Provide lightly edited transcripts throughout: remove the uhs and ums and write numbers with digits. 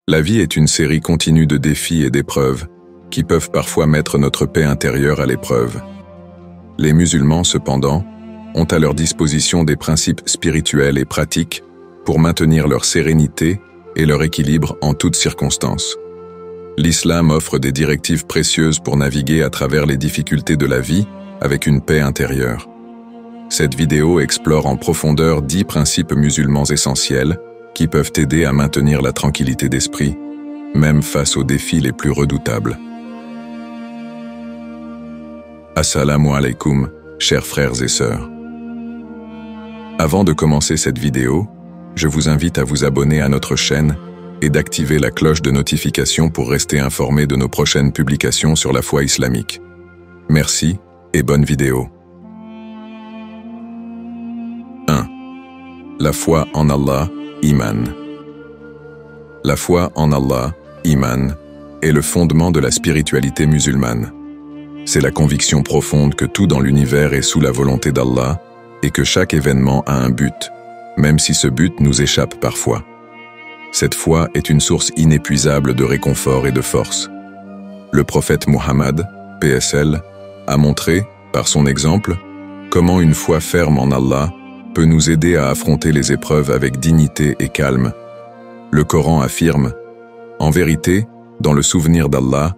La vie est une série continue de défis et d'épreuves qui peuvent parfois mettre notre paix intérieure à l'épreuve. Les musulmans, cependant, ont à leur disposition des principes spirituels et pratiques pour maintenir leur sérénité et leur équilibre en toutes circonstances. L'islam offre des directives précieuses pour naviguer à travers les difficultés de la vie avec une paix intérieure. Cette vidéo explore en profondeur 10 principes musulmans essentiels qui peuvent aider à maintenir la tranquillité d'esprit, même face aux défis les plus redoutables. Assalamu alaikum, chers frères et sœurs. Avant de commencer cette vidéo, je vous invite à vous abonner à notre chaîne et d'activer la cloche de notification pour rester informé de nos prochaines publications sur la foi islamique. Merci et bonne vidéo. 1. La foi en Allah, Iman. La foi en Allah, Iman, est le fondement de la spiritualité musulmane. C'est la conviction profonde que tout dans l'univers est sous la volonté d'Allah et que chaque événement a un but, même si ce but nous échappe parfois. Cette foi est une source inépuisable de réconfort et de force. Le prophète Muhammad, PSL, a montré, par son exemple, comment une foi ferme en Allah peut nous aider à affronter les épreuves avec dignité et calme. Le Coran affirme « En vérité, dans le souvenir d'Allah,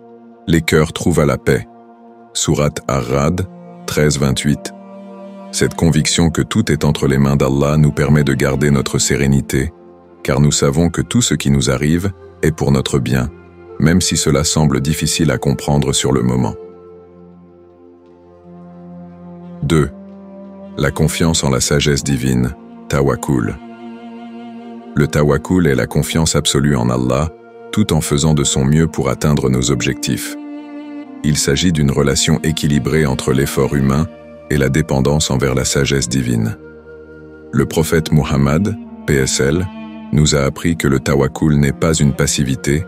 les cœurs trouvent à la paix » Sourate Ar-Ra'd 13-28. Cette conviction que tout est entre les mains d'Allah nous permet de garder notre sérénité, car nous savons que tout ce qui nous arrive est pour notre bien, même si cela semble difficile à comprendre sur le moment. 2. La confiance en la sagesse divine, Tawakkul. Le Tawakkul est la confiance absolue en Allah, tout en faisant de son mieux pour atteindre nos objectifs. Il s'agit d'une relation équilibrée entre l'effort humain et la dépendance envers la sagesse divine. Le prophète Muhammad, PSL, nous a appris que le Tawakkul n'est pas une passivité,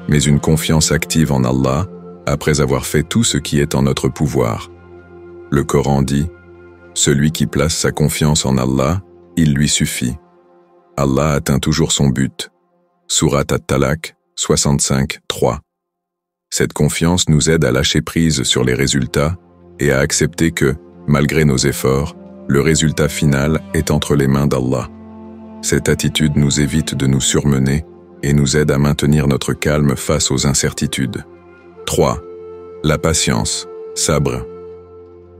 mais une confiance active en Allah, après avoir fait tout ce qui est en notre pouvoir. Le Coran dit « Celui qui place sa confiance en Allah, il lui suffit. Allah atteint toujours son but. » Sourate At-Talaq 65-3. Cette confiance nous aide à lâcher prise sur les résultats et à accepter que, malgré nos efforts, le résultat final est entre les mains d'Allah. Cette attitude nous évite de nous surmener et nous aide à maintenir notre calme face aux incertitudes. 3. La patience, sabre.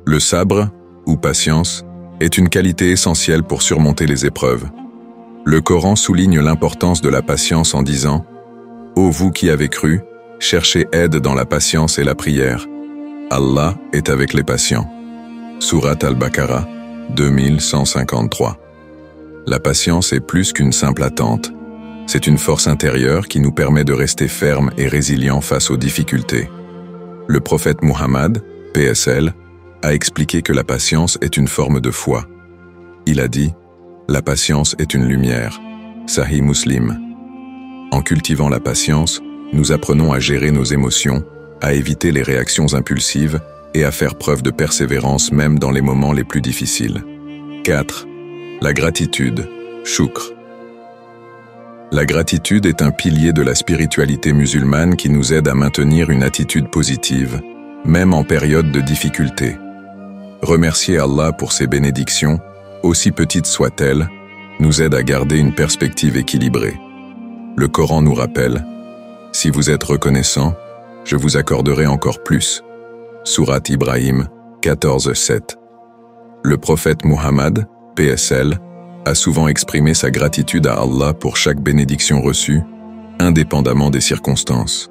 Le sabre, ou patience, est une qualité essentielle pour surmonter les épreuves. Le Coran souligne l'importance de la patience en disant « Ô vous qui avez cru, cherchez aide dans la patience et la prière. Allah est avec les patients. » Sourate Al-Baqarah 2153. La patience est plus qu'une simple attente. C'est une force intérieure qui nous permet de rester fermes et résilients face aux difficultés. Le prophète Muhammad, PSL, a expliqué que la patience est une forme de foi. Il a dit « La patience est une lumière » Sahih Muslim. En cultivant la patience, nous apprenons à gérer nos émotions, à éviter les réactions impulsives et à faire preuve de persévérance même dans les moments les plus difficiles. 4. La gratitude, shukr. La gratitude est un pilier de la spiritualité musulmane qui nous aide à maintenir une attitude positive, même en période de difficulté. Remercier Allah pour ses bénédictions, aussi petites soient-elles, nous aide à garder une perspective équilibrée. Le Coran nous rappelle « Si vous êtes reconnaissant, je vous accorderai encore plus » Sourate Ibrahim 14-7. Le prophète Muhammad, PSL, a souvent exprimé sa gratitude à Allah pour chaque bénédiction reçue, indépendamment des circonstances.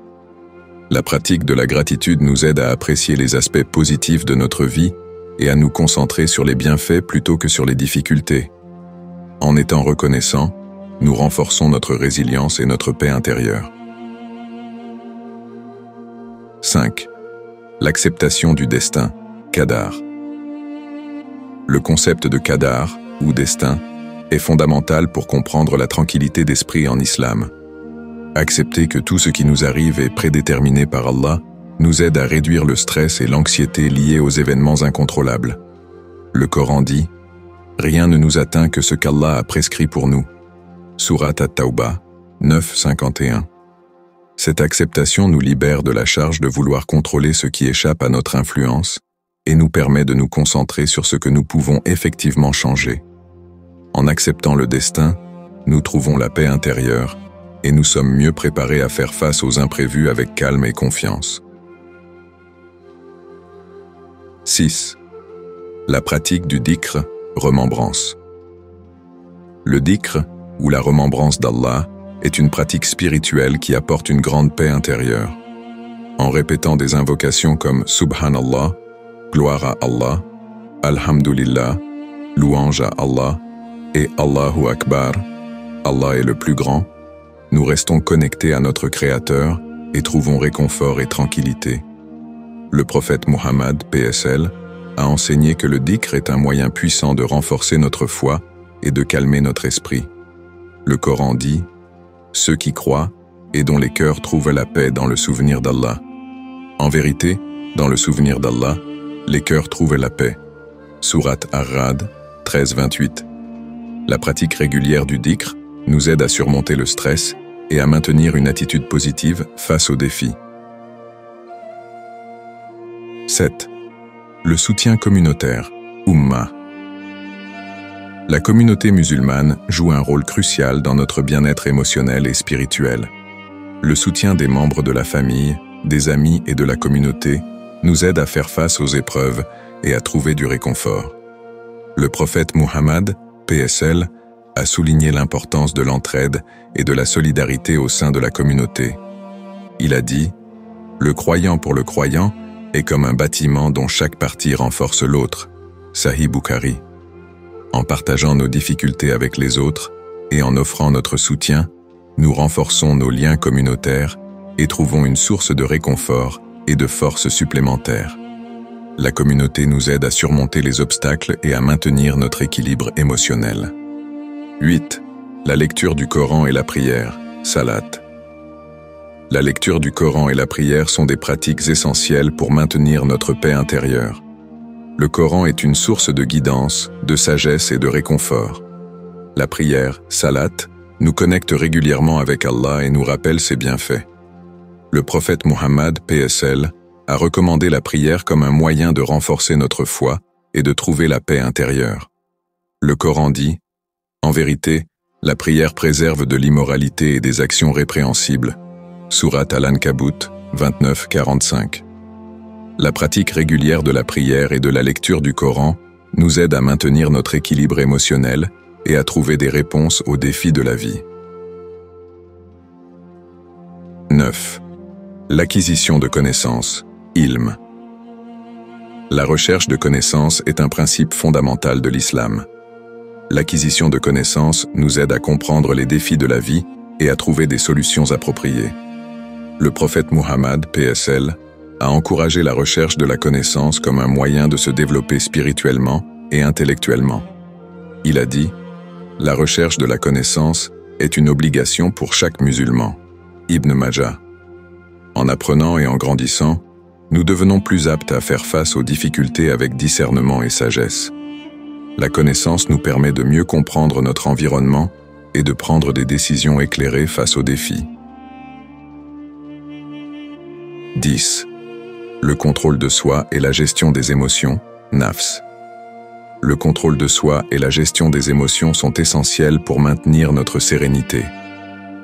La pratique de la gratitude nous aide à apprécier les aspects positifs de notre vie et à nous concentrer sur les bienfaits plutôt que sur les difficultés. En étant reconnaissants, nous renforçons notre résilience et notre paix intérieure. 5. L'acceptation du destin, Qadar. Le concept de Qadar, ou destin, est fondamental pour comprendre la tranquillité d'esprit en islam. Accepter que tout ce qui nous arrive est prédéterminé par Allah nous aide à réduire le stress et l'anxiété liés aux événements incontrôlables. Le Coran dit « Rien ne nous atteint que ce qu'Allah a prescrit pour nous » Sourate At-Tawbah 9-51. Cette acceptation nous libère de la charge de vouloir contrôler ce qui échappe à notre influence et nous permet de nous concentrer sur ce que nous pouvons effectivement changer. En acceptant le destin, nous trouvons la paix intérieure et nous sommes mieux préparés à faire face aux imprévus avec calme et confiance. 6. La pratique du dhikr, remembrance. Le dhikr, ou la remembrance d'Allah, est une pratique spirituelle qui apporte une grande paix intérieure. En répétant des invocations comme Subhanallah, gloire à Allah, Alhamdulillah, louange à Allah, et Allahu Akbar, Allah est le plus grand, nous restons connectés à notre Créateur et trouvons réconfort et tranquillité. Le prophète Muhammad, PSL, a enseigné que le dhikr est un moyen puissant de renforcer notre foi et de calmer notre esprit. Le Coran dit « Ceux qui croient et dont les cœurs trouvent la paix dans le souvenir d'Allah. » En vérité, dans le souvenir d'Allah, les cœurs trouvent la paix. Sourate Ar-Ra'd 13-28. La pratique régulière du dhikr nous aide à surmonter le stress et à maintenir une attitude positive face aux défis. 7. Le soutien communautaire, Ummah. La communauté musulmane joue un rôle crucial dans notre bien-être émotionnel et spirituel. Le soutien des membres de la famille, des amis et de la communauté nous aide à faire face aux épreuves et à trouver du réconfort. Le prophète Muhammad, PSL, a souligné l'importance de l'entraide et de la solidarité au sein de la communauté. Il a dit « Le croyant pour le croyant est comme un bâtiment dont chaque partie renforce l'autre. » Sahih Bukhari. En partageant nos difficultés avec les autres et en offrant notre soutien, nous renforçons nos liens communautaires et trouvons une source de réconfort et de force supplémentaire. La communauté nous aide à surmonter les obstacles et à maintenir notre équilibre émotionnel. 8. La lecture du Coran et la prière, Salat. La lecture du Coran et la prière sont des pratiques essentielles pour maintenir notre paix intérieure. Le Coran est une source de guidance, de sagesse et de réconfort. La prière, Salat, nous connecte régulièrement avec Allah et nous rappelle ses bienfaits. Le prophète Muhammad, PSL, a recommandé la prière comme un moyen de renforcer notre foi et de trouver la paix intérieure. Le Coran dit « En vérité, la prière préserve de l'immoralité et des actions répréhensibles. » Sourate Al-Ankabut 29-45. La pratique régulière de la prière et de la lecture du Coran nous aide à maintenir notre équilibre émotionnel et à trouver des réponses aux défis de la vie. 9. L'acquisition de connaissances, ilm. La recherche de connaissances est un principe fondamental de l'islam. L'acquisition de connaissances nous aide à comprendre les défis de la vie et à trouver des solutions appropriées. Le prophète Muhammad, PSL, a encouragé la recherche de la connaissance comme un moyen de se développer spirituellement et intellectuellement. Il a dit « La recherche de la connaissance est une obligation pour chaque musulman. » Ibn Majah. En apprenant et en grandissant, nous devenons plus aptes à faire face aux difficultés avec discernement et sagesse. La connaissance nous permet de mieux comprendre notre environnement et de prendre des décisions éclairées face aux défis. 10. Le contrôle de soi et la gestion des émotions, nafs. Le contrôle de soi et la gestion des émotions sont essentiels pour maintenir notre sérénité.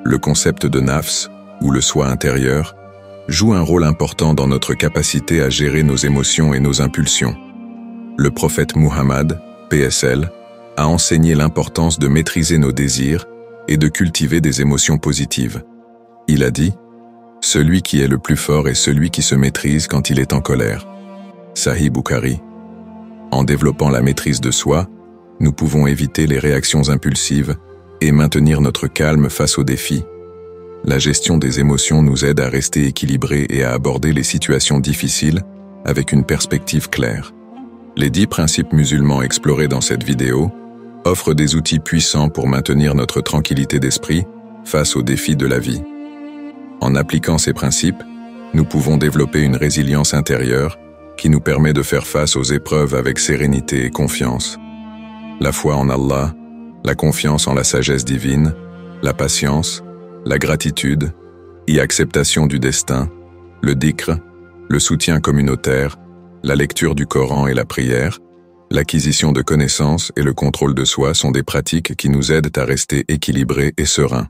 Le concept de nafs, ou le soi intérieur, joue un rôle important dans notre capacité à gérer nos émotions et nos impulsions. Le prophète Muhammad, PSL, a enseigné l'importance de maîtriser nos désirs et de cultiver des émotions positives. Il a dit « Celui qui est le plus fort est celui qui se maîtrise quand il est en colère. » Sahih Bukhari. En développant la maîtrise de soi, nous pouvons éviter les réactions impulsives et maintenir notre calme face aux défis. La gestion des émotions nous aide à rester équilibrés et à aborder les situations difficiles avec une perspective claire. Les 10 principes musulmans explorés dans cette vidéo offrent des outils puissants pour maintenir notre tranquillité d'esprit face aux défis de la vie. En appliquant ces principes, nous pouvons développer une résilience intérieure qui nous permet de faire face aux épreuves avec sérénité et confiance. La foi en Allah, la confiance en la sagesse divine, la patience, la gratitude y acceptation du destin, le dhikr, le soutien communautaire, la lecture du Coran et la prière, l'acquisition de connaissances et le contrôle de soi sont des pratiques qui nous aident à rester équilibrés et sereins.